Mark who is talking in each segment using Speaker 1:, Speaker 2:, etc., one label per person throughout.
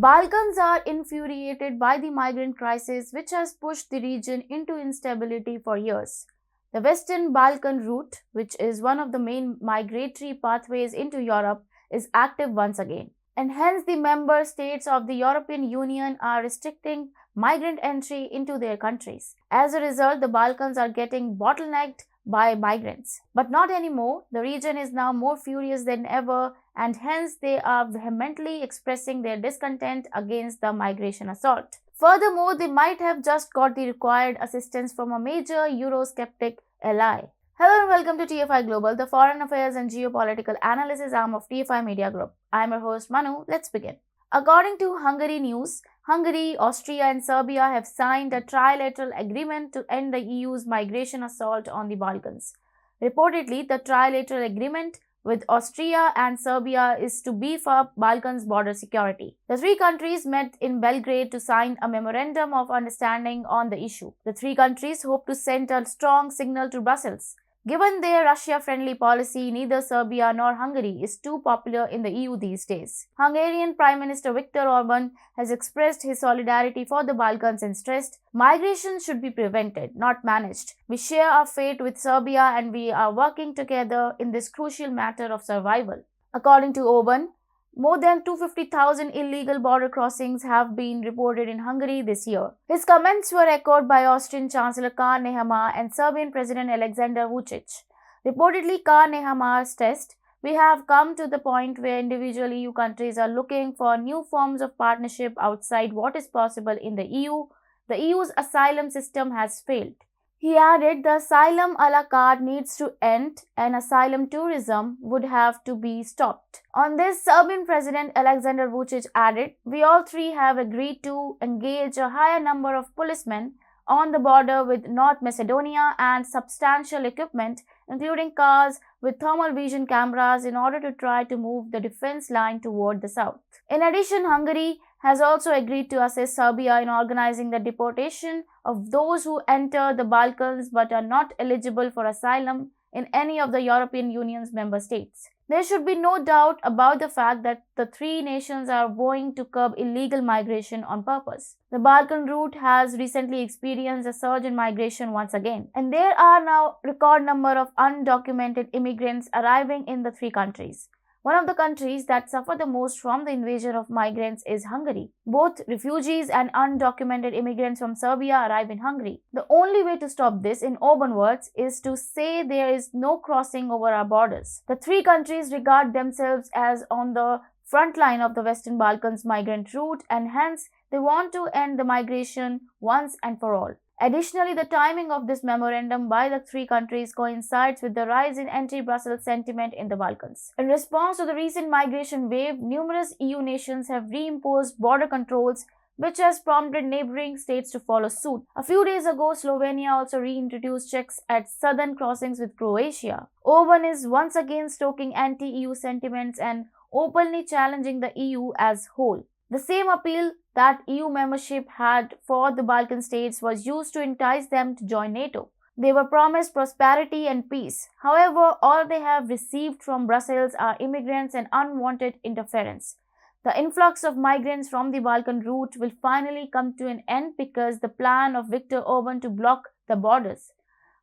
Speaker 1: Balkans are infuriated by the migrant crisis, which has pushed the region into instability for years. The Western Balkan Route, which is one of the main migratory pathways into Europe, is active once again. And hence, the member states of the European Union are restricting migrant entry into their countries. As a result, the Balkans are getting bottlenecked by migrants. But not anymore. The region is now more furious than ever, and hence they are vehemently expressing their discontent against the migration assault. Furthermore, they might have just got the required assistance from a major Euroskeptic ally. Hello and welcome to TFIGlobal, the foreign affairs and geopolitical analysis arm of TFI Media Group. I am your host Manu. Let's begin. According to Hungary news, Hungary, Austria and Serbia have signed a trilateral agreement to end the EU's migration assault on the Balkans. Reportedly, the trilateral agreement with Austria and Serbia is to beef up Balkans' border security. The three countries met in Belgrade to sign a memorandum of understanding on the issue. The three countries hope to send a strong signal to Brussels. Given their Russia-friendly policy, neither Serbia nor Hungary is too popular in the EU these days. Hungarian Prime Minister Viktor Orban has expressed his solidarity for the Balkans and stressed, migration should be prevented, not managed. We share our fate with Serbia and we are working together in this crucial matter of survival. According to Orban, more than 250,000 illegal border crossings have been reported in Hungary this year. His comments were echoed by Austrian Chancellor Karl Nehammer and Serbian President Alexander Vučić. Reportedly, Karl Nehammer stressed, "We have come to the point where individual EU countries are looking for new forms of partnership outside what is possible in the EU. The EU's asylum system has failed." He added, "The asylum a la carte needs to end and asylum tourism would have to be stopped." On this, Serbian President Alexander Vučić added, "We all three have agreed to engage a higher number of policemen on the border with North Macedonia and substantial equipment, including cars with thermal vision cameras, in order to try to move the defense line toward the south." In addition, Hungary has also agreed to assist Serbia in organizing the deportation of those who enter the Balkans but are not eligible for asylum in any of the European Union's member states. There should be no doubt about the fact that the three nations are vowing to curb illegal migration on purpose. The Balkan route has recently experienced a surge in migration once again, and there are now a record number of undocumented immigrants arriving in the three countries. One of the countries that suffer the most from the invasion of migrants is Hungary. Both refugees and undocumented immigrants from Serbia arrive in Hungary. The only way to stop this, in Orban words, is to say there is no crossing over our borders. The three countries regard themselves as on the front line of the Western Balkans migrant route, and hence they want to end the migration once and for all. Additionally, the timing of this memorandum by the three countries coincides with the rise in anti-Brussels sentiment in the Balkans. In response to the recent migration wave, numerous EU nations have reimposed border controls, which has prompted neighboring states to follow suit. A few days ago, Slovenia also reintroduced checks at southern crossings with Croatia. Orban is once again stoking anti-EU sentiments and openly challenging the EU as whole. The same appeal that EU membership had for the Balkan states was used to entice them to join NATO. They were promised prosperity and peace. However, all they have received from Brussels are immigrants and unwanted interference. The influx of migrants from the Balkan route will finally come to an end because the plan of Viktor Orban to block the borders.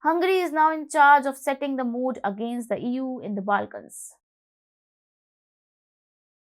Speaker 1: Hungary is now in charge of setting the mood against the EU in the Balkans.